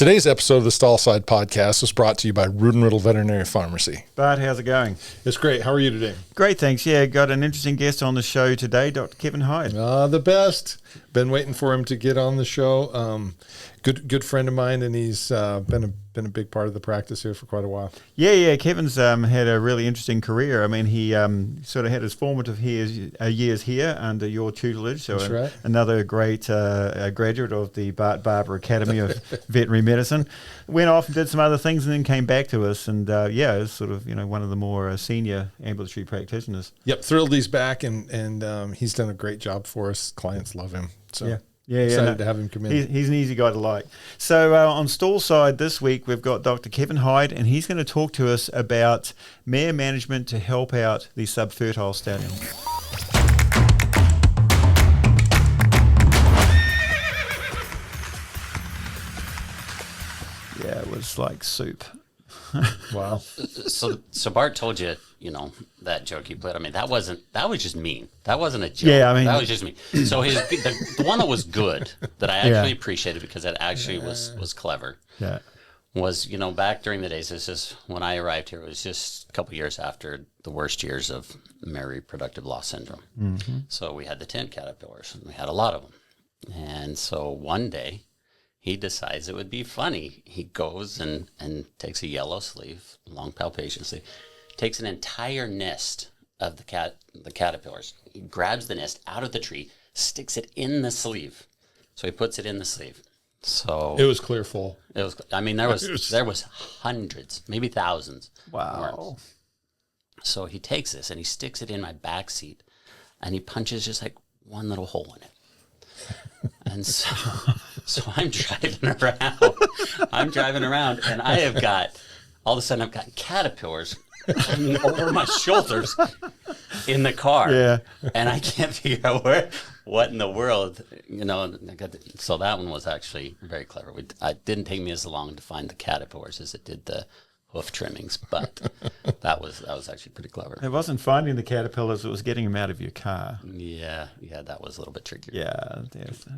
Today's episode of the StallSide podcast was brought to you by Rood and Riddle Veterinary Pharmacy. Bart, how's it going? It's great. How are you today? Great, thanks. Yeah, got an interesting guest on the show today, Dr. Kevin Hyde. The best. Been waiting for him to get on the show. Good friend of mine, and he's been a big part of the practice here for quite a while. Yeah. Kevin's had a really interesting career. I mean, he sort of had his formative years here under your tutelage. So That's right. Another great graduate of the Bart Barber Academy of Veterinary Medicine. Went off and did some other things, and then came back to us. And is sort of one of the more senior ambulatory practitioners. Yep, thrilled he's back, and he's done a great job for us. Clients love him. So yeah. Excited to have him come in. He's an easy guy to like. So on StallSide this week, we've got Dr. Kevin Hyde, and he's going to talk to us about mare management to help out the subfertile stallion. Yeah, it was like soup. Wow. So Bart told you, that joke he played. I mean, that was just mean. That wasn't a joke. Yeah, I mean, that was just mean. So the one that was good, that I actually appreciated because it actually was clever. Yeah. Was, back during the days, this is when I arrived here, it was just a couple years after the worst years of Mare reproductive loss syndrome. Mm-hmm. So we had the tent caterpillars, and we had a lot of them. And so one day, he decides it would be funny. He goes and takes a yellow sleeve, long palpation sleeve, takes an entire nest of the caterpillars. He grabs the nest out of the tree, sticks it in the sleeve. So he puts it in the sleeve. So it was clear full. It was. I mean, there was hundreds, maybe thousands. Wow. So he takes this and he sticks it in my back seat, and he punches just like one little hole in it. And so I'm driving around, and all of a sudden I've got caterpillars hanging over my shoulders in the car. Yeah. And I can't figure out what in the world, so that one was actually very clever. It didn't take me as long to find the caterpillars as it did the hoof trimmings, but that was actually pretty clever. It wasn't finding the caterpillars, it was getting them out of your car. Yeah, that was a little bit trickier. Yeah.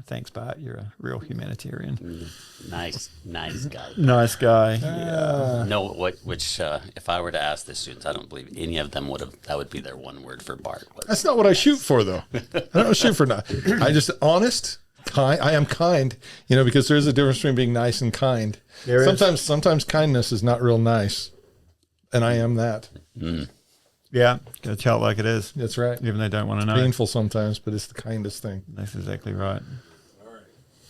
Thanks, Bart. You're a real humanitarian. Nice guy. Nice guy. Yeah. No, if I were to ask the students, I don't believe any of them that would be their one word for Bart. That's not what I shoot for, though. I don't shoot for that. I just honest. Kind. I am kind, because there's a difference between being nice and kind. Sometimes kindness is not real nice, and I am that. Mm. Yeah, gotta tell it like it is. That's right. Even they don't want to know. Painful sometimes, but it's the kindest thing. That's exactly right. All right.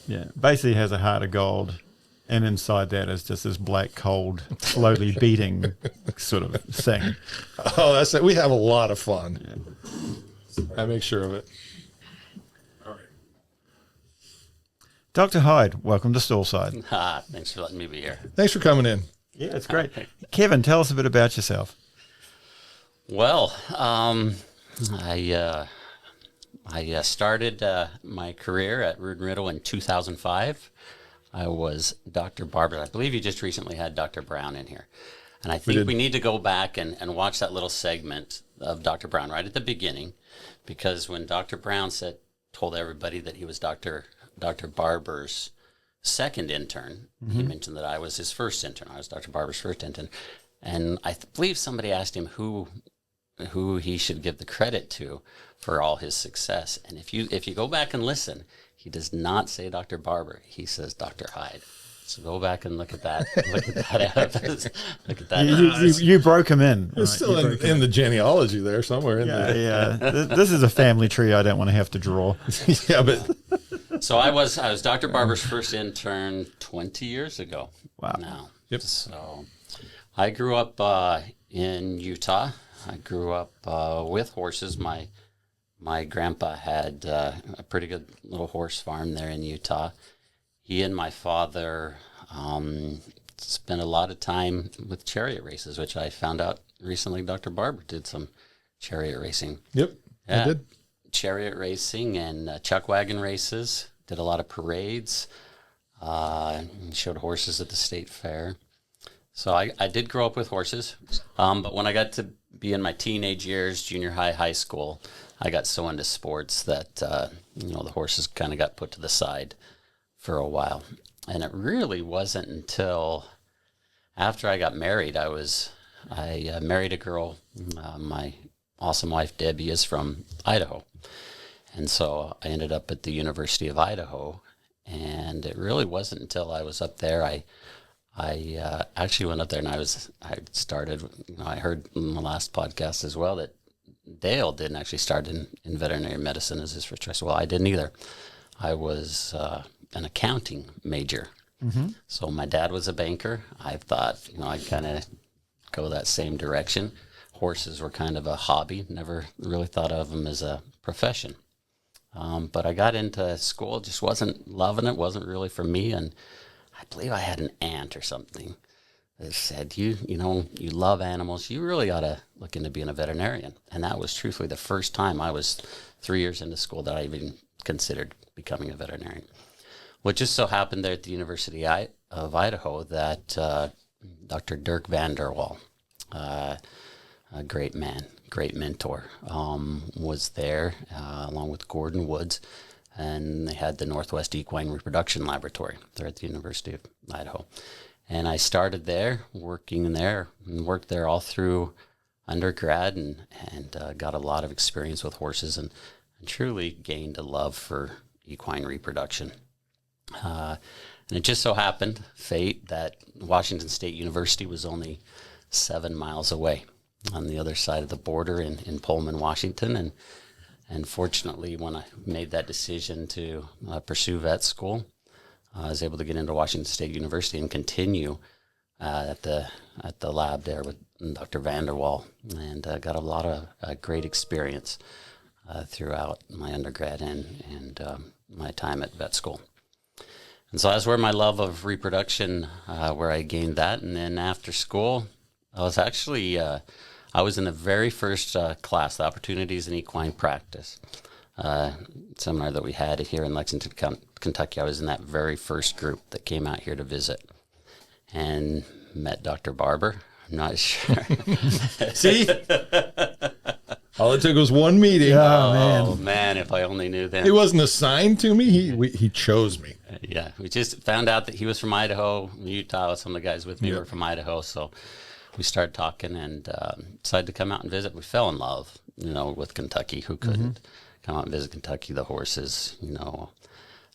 Yeah, basically has a heart of gold, and inside that is just this black, cold, slowly beating sort of thing. Oh, that's it. We have a lot of fun. Yeah. I make sure of it. Dr. Hyde, welcome to StallSide. Thanks for letting me be here. Thanks for coming in. Yeah, it's great. Kevin, tell us a bit about yourself. Well, I started my career at Rood and Riddle in 2005. I was Dr. Barber. I believe you just recently had Dr. Brown in here. And I think we need to go back and watch that little segment of Dr. Brown right at the beginning, because when Dr. Brown told everybody that he was Dr. Barber's second intern, he mentioned that I was his first intern. I was Dr. Barber's first intern. And I believe somebody asked him who he should give the credit to for all his success. And if you go back and listen, he does not say Dr. Barber. He says Dr. Hyde. So go back and look at that. Look at that. You broke him in. It's still in the genealogy there somewhere. Yeah. This is a family tree I don't want to have to draw. Yeah, but... So I was Dr. Barber's first intern 20 years ago. Wow. Now. Yep. So I grew up in Utah. I grew up with horses. My grandpa had a pretty good little horse farm there in Utah. He and my father spent a lot of time with chariot races, which I found out recently Dr. Barber did some chariot racing. Yep, yeah, I did. Chariot racing and chuck wagon races. Did a lot of parades. Showed horses at the state fair. So I did grow up with horses. But when I got to be in my teenage years, junior high, high school, I got so into sports that, the horses kind of got put to the side for a while. And it really wasn't until after I got married. I married a girl. My awesome wife, Debbie, is from Idaho. And so I ended up at the University of Idaho. And it really wasn't until I was up there. I actually went up there and I started, I heard in the last podcast as well that Dale didn't actually start in veterinary medicine as his first choice. Well, I didn't either. I was an accounting major. Mm-hmm. So my dad was a banker. I thought, I'd kind of go that same direction. Horses were kind of a hobby. Never really thought of them as a profession. But I got into school, just wasn't loving it, wasn't really for me. And I believe I had an aunt or something that said, you love animals. You really ought to look into being a veterinarian. And that was truthfully the first time. I was 3 years into school that I even considered becoming a veterinarian. Well, it just so happened there at the University of Idaho that Dr. Dirk van der Wal, a great man, great mentor, was there along with Gordon Woods, and they had the Northwest Equine Reproduction Laboratory there at the University of Idaho. And I started there, working there, and worked there all through undergrad, and got a lot of experience with horses, and truly gained a love for equine reproduction. And it just so happened, fate, that Washington State University was only 7 miles away on the other side of the border in Pullman, Washington. And fortunately, when I made that decision to pursue vet school, I was able to get into Washington State University and continue at the lab there with Dr. van der Wal, and got a lot of great experience throughout my undergrad and my time at vet school. And so that's where my love of reproduction, where I gained that. And then after school, I was actually, I was in the very first class, the Opportunities in Equine Practice seminar that we had here in Lexington, Kentucky. I was in that very first group that came out here to visit and met Dr. Barber. I'm not sure. See? All it took was one meeting. Oh, man, if I only knew then. It wasn't assigned to me. He chose me. Yeah, we just found out that he was from Idaho, Utah. Some of the guys with me were from Idaho, so we started talking and decided to come out and visit. We fell in love, with Kentucky. Who couldn't come out and visit Kentucky? The horses,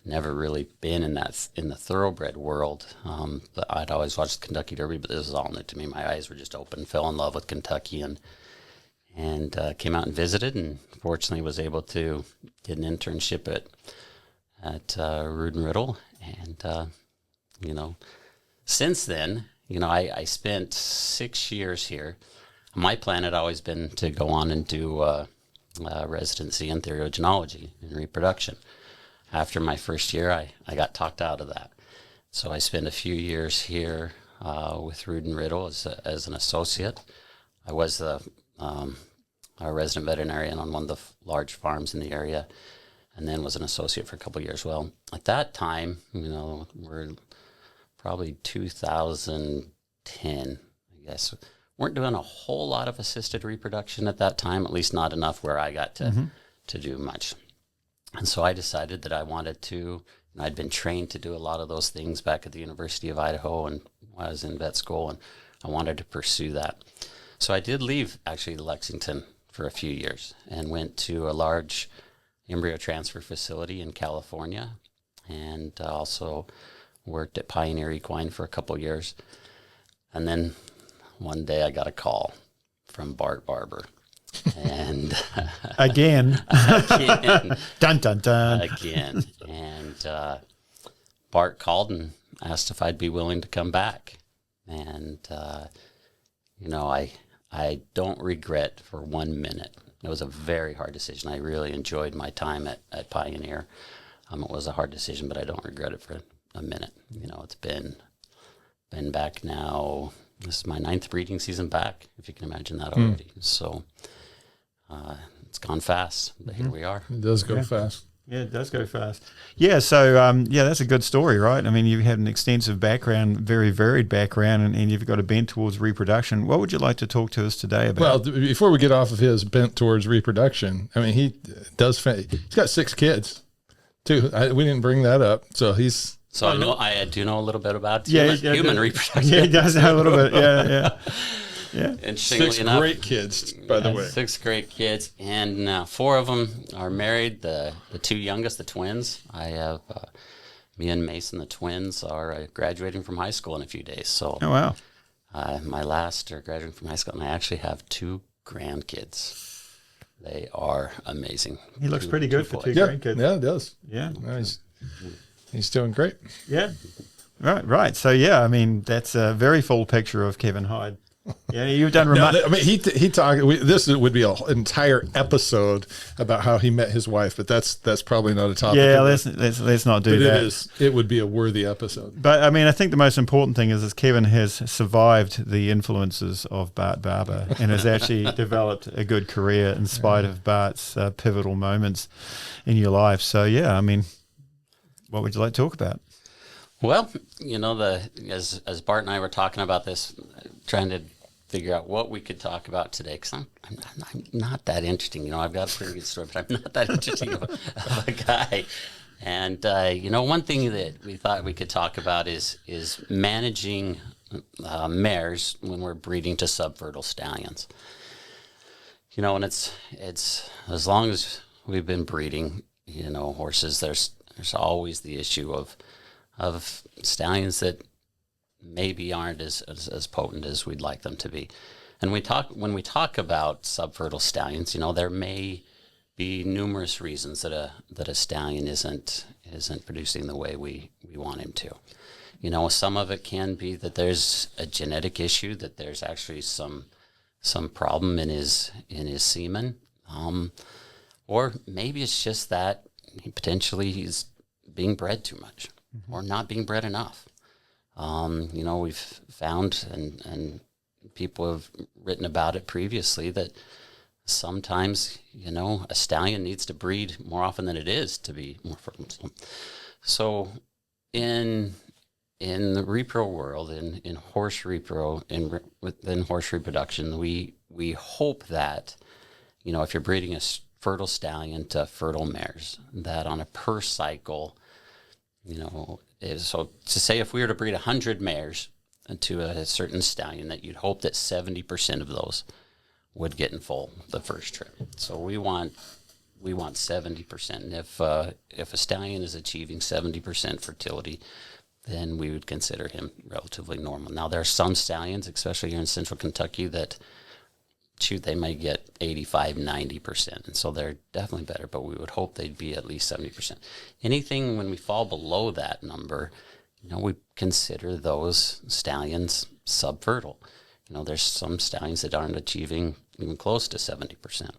never really been in the thoroughbred world. But I'd always watched the Kentucky Derby, but this was all new to me. My eyes were just open. Fell in love with Kentucky and came out and visited, and fortunately was able to get an internship at Rood and Riddle. And since then, I spent 6 years here. My plan had always been to go on and do residency in theriogenology and reproduction. After my first year, I got talked out of that. So I spent a few years here with Rood and Riddle as an associate. I was a resident veterinarian on one of the large farms in the area, and then was an associate for a couple of years. Well, at that time, we're probably 2010, I guess. Weren't doing a whole lot of assisted reproduction at that time, at least not enough where I got to do much. And so I decided that I wanted to, I'd been trained to do a lot of those things back at the University of Idaho and when I was in vet school, and I wanted to pursue that. So I did leave, actually, Lexington for a few years and went to a large embryo transfer facility in California, and also worked at Pioneer Equine for a couple of years. And then one day I got a call from Bart Barber. And again. Dun, dun, dun. Again. And Bart called and asked if I'd be willing to come back. And, I don't regret for 1 minute. It was a very hard decision. I really enjoyed my time at Pioneer. It was a hard decision, but I don't regret it for a minute. It's been back now. This is my 9th breeding season back, if you can imagine that already. So it's gone fast, but here we are. It does go fast. Yeah, it does go fast. Yeah, so that's a good story, right? I mean, you've had an extensive background, very varied background, and you've got a bent towards reproduction. What would you like to talk to us today about? Well, before we get off of his bent towards reproduction, I mean, he's got 6 kids, too. We didn't bring that up. So he's So I do know a little bit about human human reproduction. Yeah, he does know a little bit. Yeah. Interestingly 6 great kids, by the way. 6 great kids, and 4 of them are married. The 2 youngest, the twins. I have me and Mason, the twins, are graduating from high school in a few days. So, oh wow, my last are graduating from high school, and I actually have 2 grandkids. They are amazing. He looks pretty good for 2 Yeah, grandkids. yeah, it does. Yeah. No, he's doing great. Yeah. Right. So yeah, I mean that's a very full picture of Kevin Hyde. Yeah, you've done. He talked. This would be an entire episode about how he met his wife, but that's probably not a topic. Yeah, let's not do that. It would be a worthy episode. But I mean, I think the most important thing is Kevin has survived the influences of Bart Barber and has actually developed a good career in spite of Bart's pivotal moments in your life. So yeah, I mean, what would you like to talk about? Well, as Bart and I were talking about this, trying to figure out what we could talk about today, because I'm not that interesting. I've got a pretty good story, but I'm not that interesting of a guy. And one thing that we thought we could talk about is managing mares when we're breeding to subfertile stallions. And it's as long as we've been breeding, horses, there's always the issue of stallions that maybe aren't as potent as we'd like them to be. And when we talk about subfertile stallions, there may be numerous reasons that a stallion isn't producing the way we want him to. Some of it can be that there's a genetic issue, that there's actually some problem in his semen, or maybe it's just that potentially he's being bred too much or not being bred enough. We've found, and people have written about it previously, that sometimes, a stallion needs to breed more often than it is to be more fertile. So in the repro world, in horse repro, within horse reproduction, we hope that, if you're breeding a fertile stallion to fertile mares, that on a per cycle, so to say if we were to breed 100 mares to a certain stallion, that you'd hope that 70% of those would get in foal the first trip. So we want 70%. And if a stallion is achieving 70% fertility, then we would consider him relatively normal. Now there are some stallions, especially here in central Kentucky, that they may get 85, 90%. And so they're definitely better, but we would hope they'd be at least 70%. Anything when we fall below that number, we consider those stallions subfertile. There's some stallions that aren't achieving even close to 70%.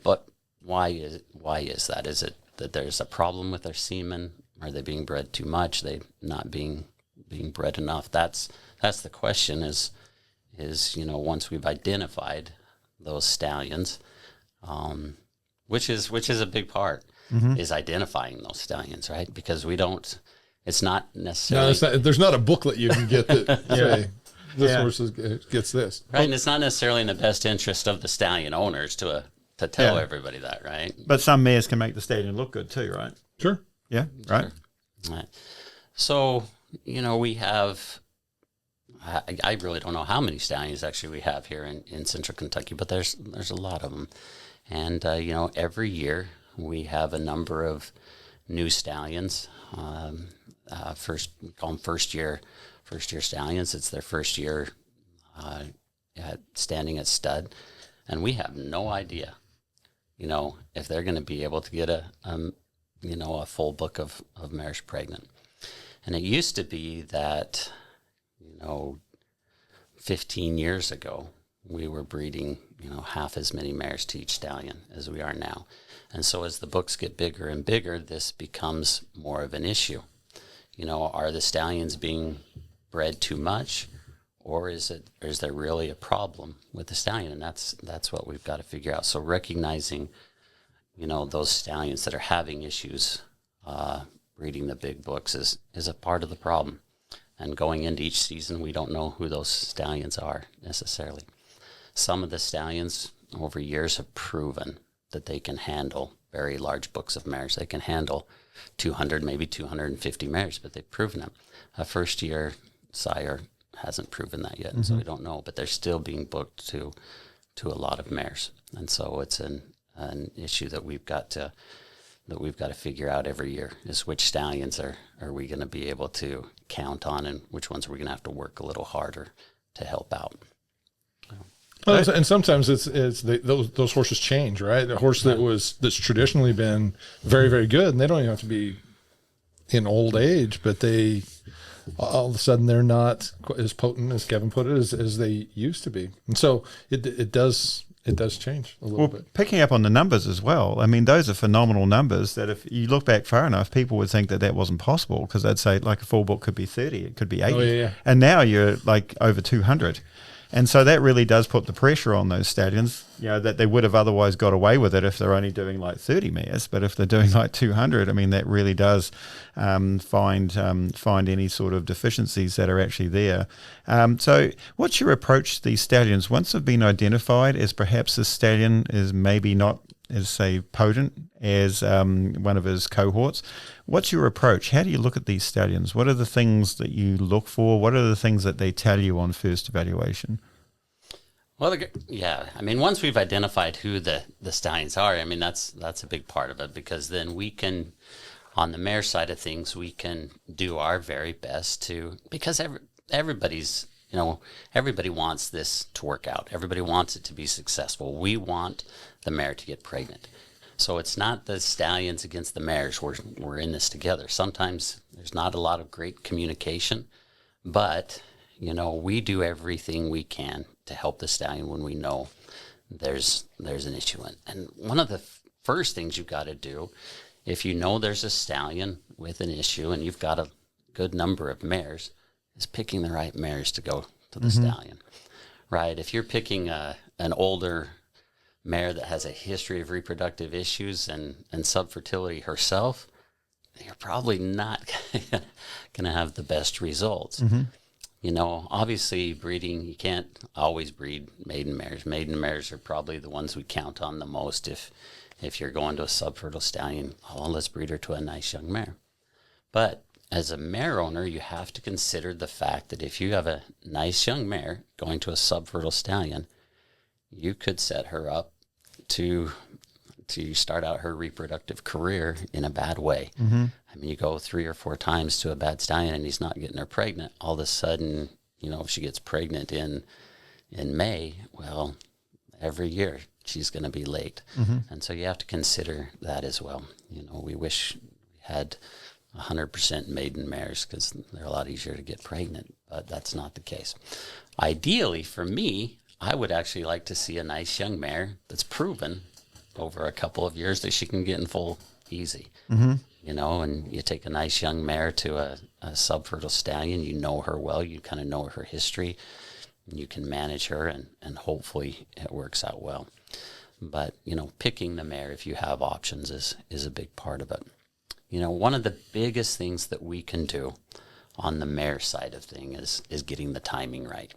But why is that? Is it that there's a problem with their semen? Are they being bred too much? They not being bred enough? That's the question is, once we've identified those stallions, which is a big part, is identifying those stallions, right? Because it's not necessarily... No, there's not a booklet you can get that say, this horse gets this. Right, and it's not necessarily in the best interest of the stallion owners to tell everybody that, right? But some mares can make the stallion look good too, right? Sure. Yeah, right. Sure. Right. So, we have... I really don't know how many stallions actually we have here in central Kentucky, but there's a lot of them. And, every year we have a number of new stallions. We call them first year stallions. It's their first year standing at stud. And we have no idea, if they're going to be able to get a full book of mares pregnant. And it used to be that, 15 years ago, we were breeding, half as many mares to each stallion as we are now. And so as the books get bigger and bigger, this becomes more of an issue. Are the stallions being bred too much, or is there really a problem with the stallion? And that's what we've got to figure out. So recognizing, those stallions that are having issues breeding the big books is a part of the problem. And going into each season, we don't know who those stallions are necessarily. Some of the stallions over years have proven that they can handle very large books of mares. They can handle 200, maybe 250 mares, but they've proven them. A first-year sire hasn't proven that yet, and so we don't know. But they're still being booked to a lot of mares, and so it's an issue that we've got to figure out every year: is which stallions are we going to be able to count on, and which ones are we going to have to work a little harder to help out. Well, and sometimes those horses change, right? The horse that's traditionally been very, very good, and they don't even have to be in old age, but they all of a sudden they're not as potent, as Kevin put it, as they used to be, and so it does change a little bit. Picking up on the numbers as well, I mean, those are phenomenal numbers that if you look back far enough, people would think that wasn't possible, because they'd say like a full book could be 30, it could be 80. Oh, yeah. And now you're like over 200. And so that really does put the pressure on those stallions, that they would have otherwise got away with it if they're only doing like 30 mares. But if they're doing like 200, I mean, that really does find any sort of deficiencies that are actually there. So what's your approach to these stallions? Once they've been identified as perhaps the stallion is maybe not as, say, potent as one of his cohorts, what's your approach? How do you look at these stallions? What are the things that you look for? What are the things that they tell you on first evaluation? Well, I mean, once we've identified who the stallions are, I mean, that's a big part of it, because then we can, on the mare side of things, we can do our very best because everybody's, everybody wants this to work out. Everybody wants it to be successful. We want the mare to get pregnant. So it's not the stallions against the mares. We're in this together. Sometimes there's not a lot of great communication, but, we do everything we can to help the stallion when we know there's an issue. And one of the first things you've got to do, if you know there's a stallion with an issue and you've got a good number of mares, is picking the right mares to go to the stallion, right? If you're picking an older mare that has a history of reproductive issues and subfertility herself, you're probably not going to have the best results. Obviously breeding, you can't always breed maiden mares. Maiden mares are probably the ones we count on the most. If you're going to a subfertile stallion, let's breed her to a nice young mare. But as a mare owner, you have to consider the fact that if you have a nice young mare going to a subfertile stallion, you could set her up to start out her reproductive career in a bad way. I mean, you go 3 or 4 times to a bad stallion and he's not getting her pregnant. All of a sudden, if she gets pregnant in May, well, every year she's going to be late. And so you have to consider that as well. We wish we had 100% maiden mares, because they're a lot easier to get pregnant, but that's not the case. Ideally, for me, I would actually like to see a nice young mare that's proven over a couple of years that she can get in full easy. And you take a nice young mare to a subfertile stallion, you know her well, you kind of know her history, and you can manage her, and hopefully it works out well. But, picking the mare, if you have options, is a big part of it. One of the biggest things that we can do on the mare side of things is getting the timing right.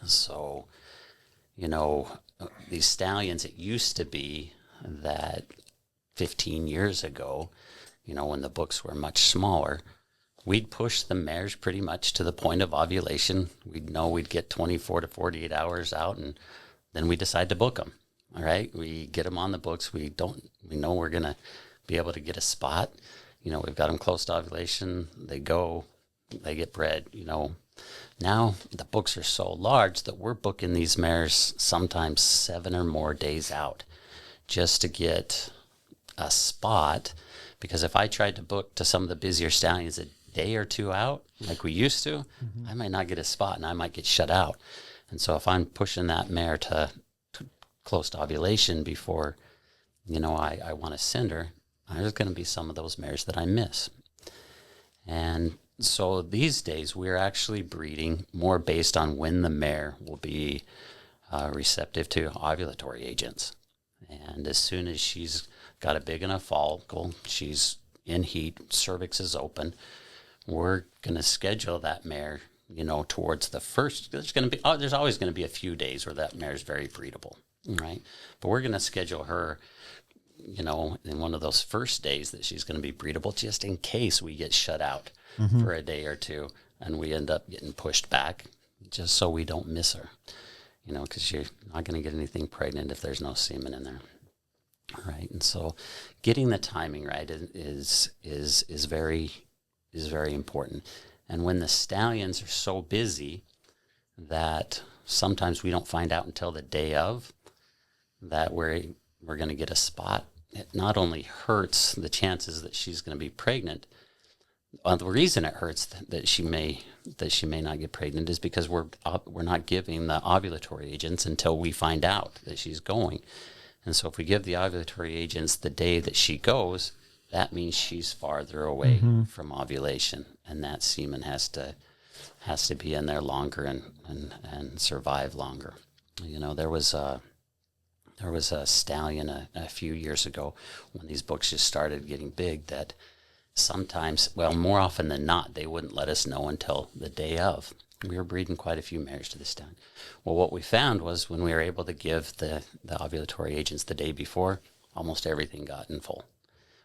So, these stallions, it used to be that 15 years ago, when the books were much smaller, we'd push the mares pretty much to the point of ovulation. We'd know we'd get 24 to 48 hours out, and then we decide to book them. All right, we get them on the books. We know we're going to be able to get a spot. We've got them close to ovulation. They get bred. Now the books are so large that we're booking these mares sometimes 7 or more days out just to get a spot. Because if I tried to book to some of the busier stallions a day or 2 out, like we used to, I might not get a spot and I might get shut out. And so if I'm pushing that mare to close to ovulation before, I want to send her, there's going to be some of those mares that I miss. And so these days we're actually breeding more based on when the mare will be receptive to ovulatory agents. And as soon as she's got a big enough follicle, she's in heat, cervix is open, we're going to schedule that mare, towards the first. There's always going to be a few days where that mare is very breedable, right? But we're going to schedule her in one of those first days that she's going to be breedable, just in case we get shut out for a day or two and we end up getting pushed back, just so we don't miss her, because you're not going to get anything pregnant if there's no semen in there. Right. And so getting the timing right is very important. And when the stallions are so busy that sometimes we don't find out until the day of that we're going to get a spot, it not only hurts the chances that she's going to be pregnant. The reason it hurts that she may not get pregnant is because we're not giving the ovulatory agents until we find out that she's going. And so if we give the ovulatory agents the day that she goes, that means she's farther away from ovulation, and that semen has to be in there longer and survive longer. There was a stallion a few years ago when these books just started getting big that sometimes, well, more often than not, they wouldn't let us know until the day of. We were breeding quite a few mares to this stallion. Well, what we found was when we were able to give the ovulatory agents the day before, almost everything got in full.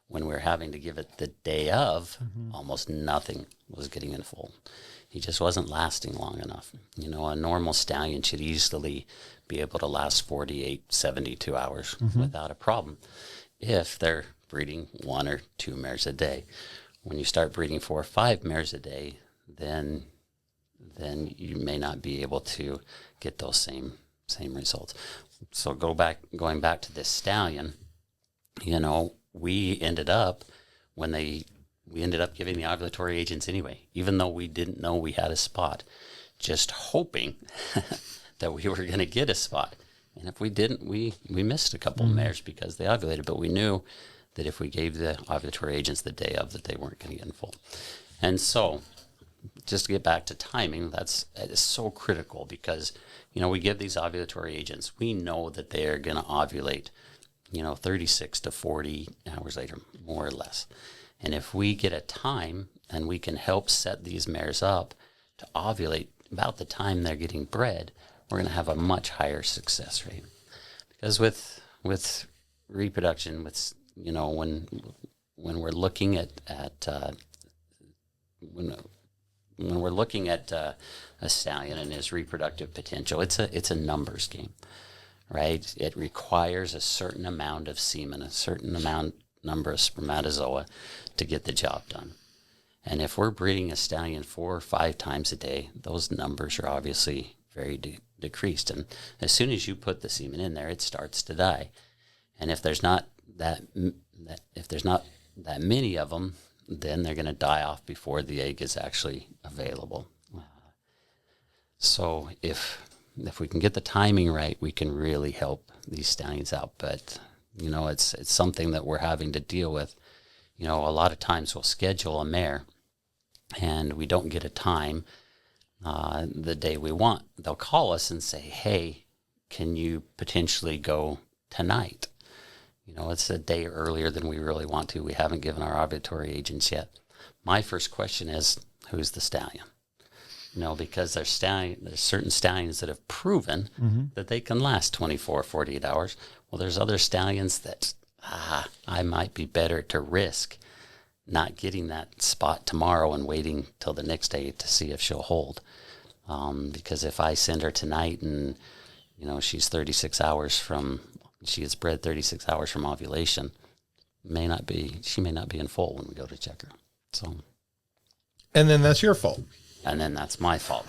When we were having to give it the day of, almost nothing was getting in full. He just wasn't lasting long enough. A normal stallion should easily be able to last 48, 72 hours without a problem if they're breeding 1 or 2 mares a day. When you start breeding 4 or 5 mares a day, then you may not be able to get those same results. So going back to this stallion, we ended up giving the ovulatory agents anyway, even though we didn't know we had a spot, just hoping that we were going to get a spot. And if we didn't, we missed a couple mares because they ovulated, but we knew that if we gave the ovulatory agents the day of, that they weren't going to get in full. And so just to get back to timing, that is so critical because, we give these ovulatory agents. We know that they are going to ovulate, 36 to 40 hours later, more or less. And if we get a time and we can help set these mares up to ovulate about the time they're getting bred, we're going to have a much higher success rate. Because with reproduction, when we're looking at when we're looking at a stallion and his reproductive potential, it's a numbers game, right? It requires a certain amount of semen, a certain number of spermatozoa to get the job done. And if we're breeding a stallion 4 or 5 times a day, those numbers are obviously very decreased. And as soon as you put the semen in there, it starts to die. And if there's not that many of them, then they're going to die off before the egg is actually available. So if we can get the timing right, we can really help these stallions out. But it's something that we're having to deal with. A lot of times we'll schedule a mare, and we don't get a time the day we want. They'll call us and say, "Hey, can you potentially go tonight?" It's a day earlier than we really want to. We haven't given our ovulatory agents yet. My first question is, who's the stallion? Because there's certain stallions that have proven that they can last 24, 48 hours. Well, there's other stallions that I might be better to risk not getting that spot tomorrow and waiting till the next day to see if she'll hold. Because if I send her tonight and, she's 36 hours she is bred 36 hours from ovulation, she may not be in full when we go to check her. So, and then that's your fault. And then that's my fault.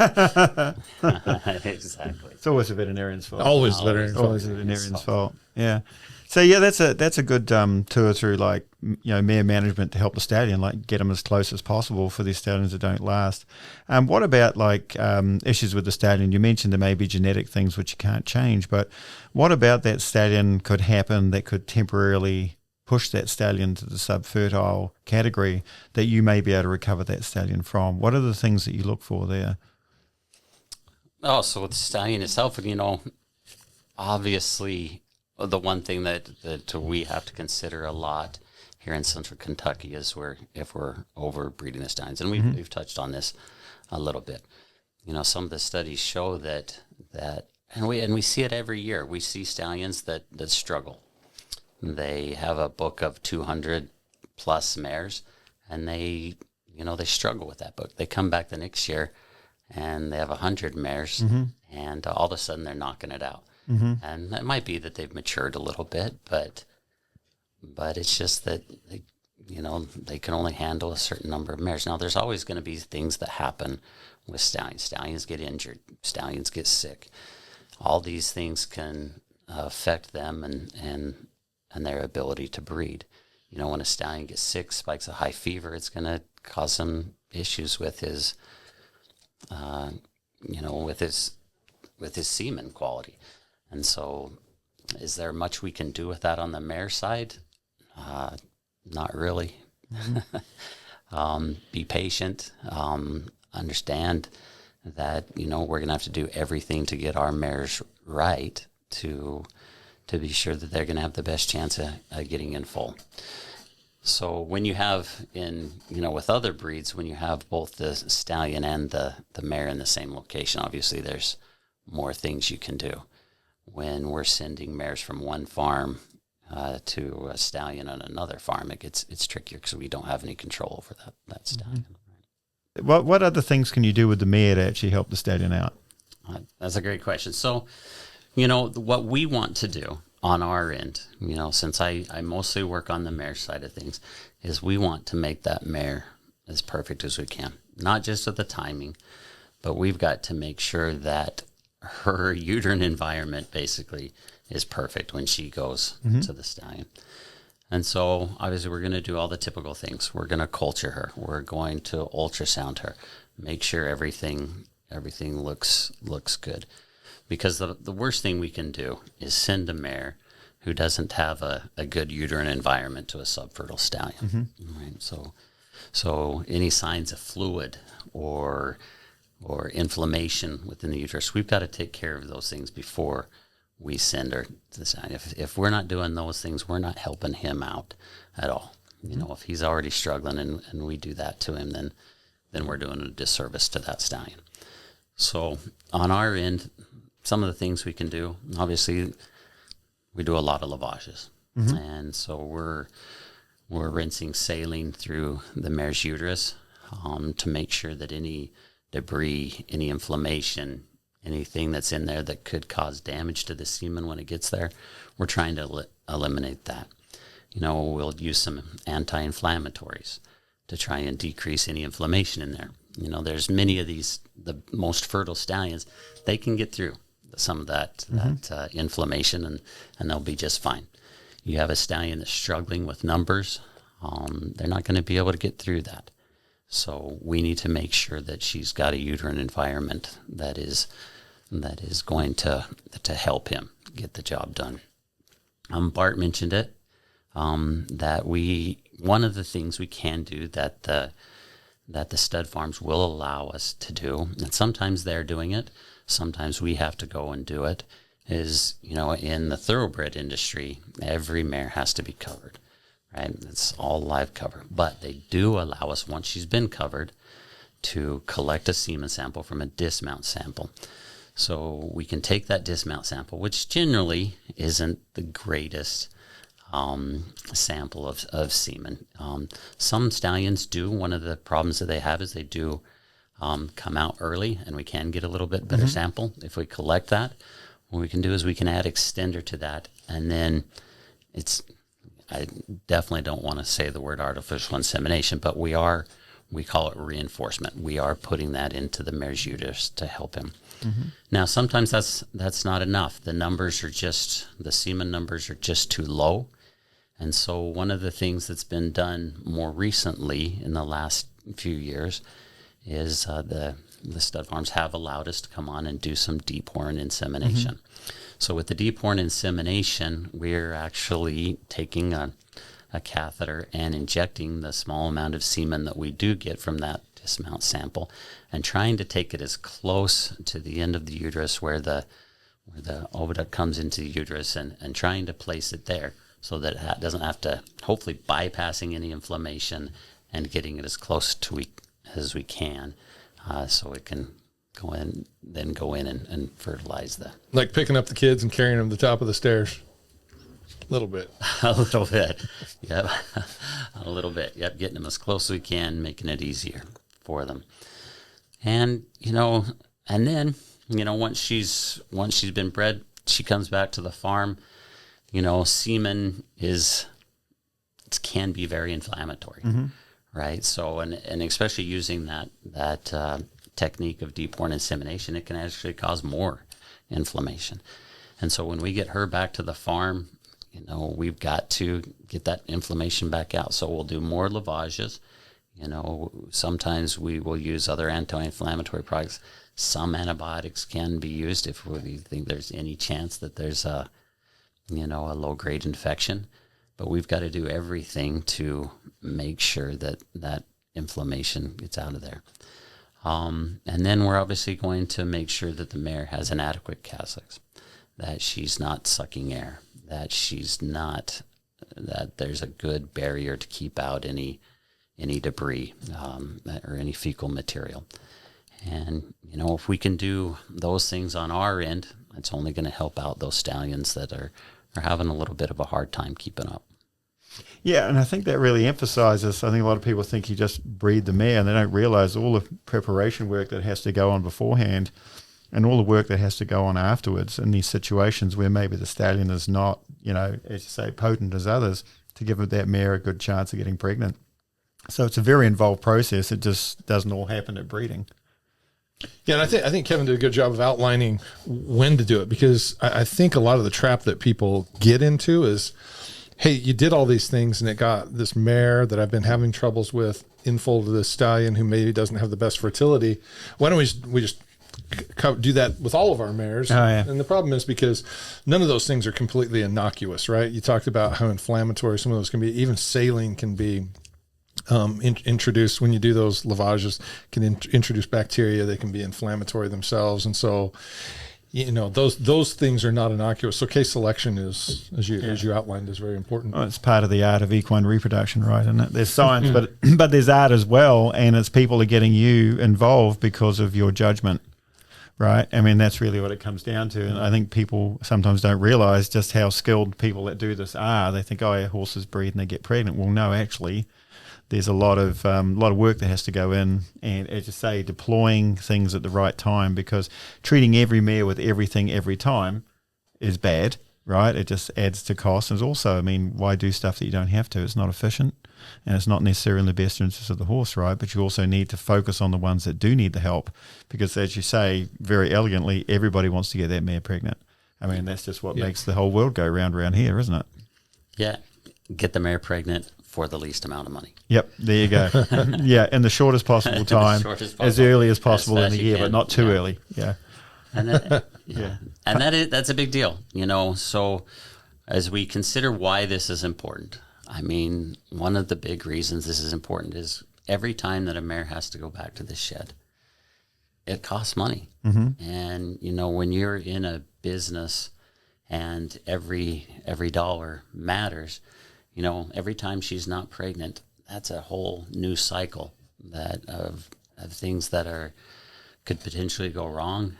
Exactly. It's always a veterinarian's fault. Always a veterinarian's fault. Yeah. So yeah, that's a good tour through mare management to help the stallion, get them as close as possible for these stallions that don't last. What about issues with the stallion? You mentioned there may be genetic things which you can't change, but what about that stallion could happen that could temporarily push that stallion to the subfertile category that you may be able to recover that stallion from? What are the things that you look for there? Oh, so with the stallion itself, obviously the one thing that we have to consider a lot here in central Kentucky is if we're overbreeding the stallions. And we've touched on this a little bit. Some of the studies show that and we see it every year. We see stallions that struggle. They have a book of 200 plus mares, and they struggle with that book. They come back the next year and they have 100 mares, and all of a sudden they're knocking it out. And it might be that they've matured a little bit, but it's just that they can only handle a certain number of mares. Now, there's always going to be things that happen with stallions. Stallions get injured. Stallions get sick. All these things can affect them and their ability to breed. When a stallion gets sick, spikes a high fever, it's going to cause some issues with his, with his semen quality. And so, is there much we can do with that on the mare side? Not really. Be patient. Understand that we're going to have to do everything to get our mares right to be sure that they're going to have the best chance of getting in full. So when you have with other breeds, when you have both the stallion and the mare in the same location, obviously there's more things you can do. When we're sending mares from one farm to a stallion on another farm, it's trickier because we don't have any control over that stallion. What other things can you do with the mare to actually help the stallion out? That's a great question. So, what we want to do on our end, since I mostly work on the mare side of things, is we want to make that mare as perfect as we can. Not just with the timing, but we've got to make sure that her uterine environment basically is perfect when she goes to the stallion. And so obviously we're going to do all the typical things. We're going to culture her. We're going to ultrasound her, make sure everything looks good. Because the worst thing we can do is send a mare who doesn't have a good uterine environment to a subfertile stallion. Right? So any signs of fluid or inflammation within the uterus, we've got to take care of those things before we send her to the stallion. If we're not doing those things, we're not helping him out at all. If he's already struggling and we do that to him, then we're doing a disservice to that stallion. So on our end, some of the things we can do, obviously, we do a lot of lavages. And so we're rinsing saline through the mare's uterus to make sure that any debris, any inflammation, anything that's in there that could cause damage to the semen when it gets there, we're trying to eliminate that. We'll use some anti-inflammatories to try and decrease any inflammation in there. There's many of these, the most fertile stallions, they can get through some of that inflammation and they'll be just fine. You have a stallion that's struggling with numbers, they're not going to be able to get through that. So we need to make sure that she's got a uterine environment that is going to help him get the job done. Bart mentioned it, that one of the things we can do that the stud farms will allow us to do, and sometimes they're doing it, sometimes we have to go and do it, is, in the thoroughbred industry, every mare has to be covered. Right? It's all live cover. But they do allow us, once she's been covered, to collect a semen sample from a dismount sample. So we can take that dismount sample, which generally isn't the greatest sample of semen. Some stallions do. One of the problems that they have is they do come out early, and we can get a little bit better sample. If we collect that, what we can do is we can add extender to that, and then I definitely don't want to say the word artificial insemination, but we call it reinforcement. We are putting that into the mare's uterus to help him. Now, sometimes that's not enough. The semen numbers are just too low. And so one of the things that's been done more recently in the last few years is the stud farms have allowed us to come on and do some deep horn insemination. So with the deep horn insemination, we're actually taking a catheter and injecting the small amount of semen that we do get from that dismount sample and trying to take it as close to the end of the uterus where the oviduct comes into the uterus and trying to place it there so that it doesn't have to, hopefully bypassing any inflammation and getting it as close to as we can so it can go in and fertilize the... Like picking up the kids and carrying them to the top of the stairs. A little bit. A little bit. Yep. A little bit. Yep. Getting them as close as we can, making it easier for them. And, and then, once she's been bred, she comes back to the farm. Semen can be very inflammatory, right? So, and especially using that technique of deep-born insemination, it can actually cause more inflammation. And so when we get her back to the farm, we've got to get that inflammation back out. So we'll do more lavages. Sometimes we will use other anti-inflammatory products. Some antibiotics can be used if we think there's any chance that there's a low-grade infection. But we've got to do everything to make sure that inflammation gets out of there. And then we're obviously going to make sure that the mare has an adequate casex, that she's not sucking air, that there's a good barrier to keep out any debris or any fecal material. And, if we can do those things on our end, it's only going to help out those stallions that are having a little bit of a hard time keeping up. Yeah, and I think that really emphasizes, I think a lot of people think you just breed the mare and they don't realize all the preparation work that has to go on beforehand and all the work that has to go on afterwards in these situations where maybe the stallion is not, as you say, potent as others, to give that mare a good chance of getting pregnant. So it's a very involved process. It just doesn't all happen at breeding. Yeah, and I think Kevin did a good job of outlining when to do it, because I think a lot of the trap that people get into is, hey, you did all these things and it got this mare that I've been having troubles with infolded this stallion who maybe doesn't have the best fertility. Why don't we just do that with all of our mares? Oh, yeah. And the problem is because none of those things are completely innocuous, right? You talked about how inflammatory some of those can be. Even saline can be introduced when you do those lavages, can introduce bacteria. They can be inflammatory themselves. And so, those things are not innocuous. So case selection is, as you outlined, is very important. Well, it's part of the art of equine reproduction, right? And there's science, but there's art as well. And it's people are getting you involved because of your judgment, right? I mean, that's really what it comes down to. And I think people sometimes don't realize just how skilled people that do this are. They think, oh, yeah, horses breed and they get pregnant. Well, no, actually, there's a lot of work that has to go in, and as you say, deploying things at the right time, because treating every mare with everything every time is bad, right? It just adds to costs. And also, I mean, why do stuff that you don't have to? It's not efficient, and it's not necessarily in the best interest of the horse, right? But you also need to focus on the ones that do need the help, because as you say very elegantly, everybody wants to get that mare pregnant. I mean, that's just what makes the whole world go round around here, isn't it? Yeah, get the mare pregnant for the least amount of money. Yep, there you go. Yeah, in the shortest possible time, as early as possible in the year, but not too early. Yeah, and and that's a big deal. So as we consider why this is important, I mean, one of the big reasons this is important is every time that a mare has to go back to the shed, it costs money. Mm-hmm. And when you're in a business and every dollar matters. Every time she's not pregnant, that's a whole new cycle of things that could potentially go wrong.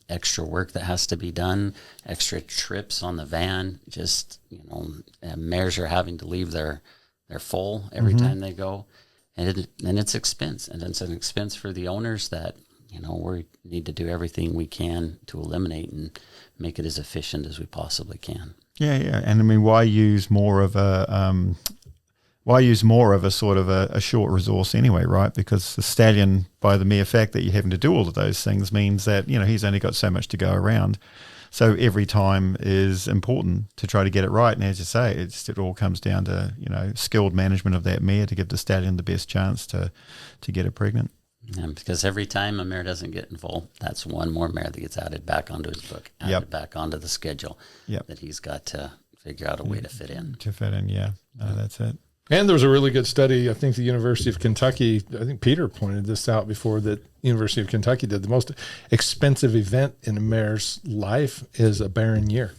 Extra work that has to be done, extra trips on the van. Just mares are having to leave their foal every time they go, and it's expense, and it's an expense for the owners that we need to do everything we can to eliminate and make it as efficient as we possibly can. Yeah, and I mean, why use more of a sort of a short resource anyway, right? Because the stallion, by the mere fact that you're having to do all of those things, means that he's only got so much to go around. So every time is important to try to get it right. And as you say, it all comes down to skilled management of that mare to give the stallion the best chance to get her pregnant. Yeah, because every time a mare doesn't get in foal, that's one more mare that gets added back onto his book, added back onto the schedule that he's got to figure out a way to fit in. That's it. And there was a really good study, I think the University of Kentucky, I think Peter pointed this out before, that University of Kentucky did. The most expensive event in a mare's life is a barren year.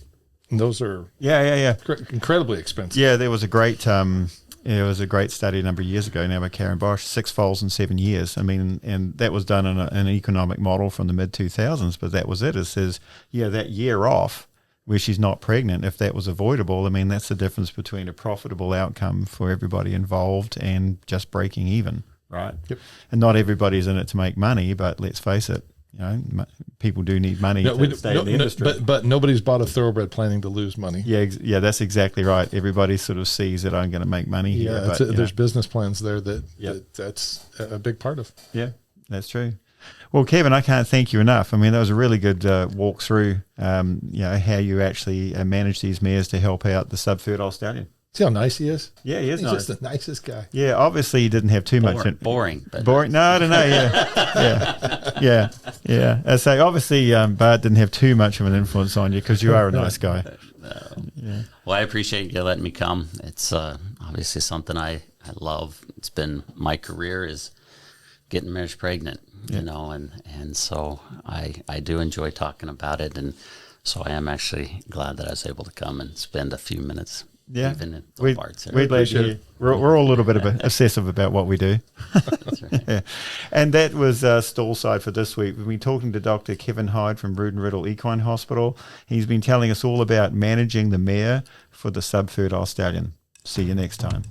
And those are incredibly expensive. Yeah, there was a great study a number of years ago now by Karen Bosch, 6 foals in 7 years. I mean, and that was done in an economic model from the mid-2000s, but that was it. It says, that year off where she's not pregnant. If that was avoidable, I mean, that's the difference between a profitable outcome for everybody involved and just breaking even, right? Yep. And not everybody's in it to make money, but let's face it, you know, people do need money to stay in the industry. But nobody's bought a thoroughbred planning to lose money. Yeah, yeah, that's exactly right. Everybody sort of sees that I'm going to make money here. Yeah, But, there's business plans there that's a big part of. Yeah, that's true. Well, Kevin, I can't thank you enough. I mean, that was a really good walk through, you know, how you actually manage these mares to help out the Subfertile Stallion. See how nice he is? Yeah, he is He's nice. just the nicest guy. Yeah, obviously he didn't have too much. Boring. But Boring? No, I don't know. Yeah. So obviously Bart didn't have too much of an influence on you because you are a nice guy. Yeah. Well, I appreciate you letting me come. It's obviously something I love. It's been my career is getting mares pregnant, you know, and so I do enjoy talking about it, and so I am actually glad that I was able to come and spend a few minutes. Yeah, even in the we're parts glad to hear. We're all a little bit obsessive about what we do. That's right. Yeah. And that was StallSide for this week. We've been talking to Dr. Kevin Hyde from Rood and Riddle Equine Hospital. He's been telling us all about managing the mare for the Subfertile Stallion. See you next time.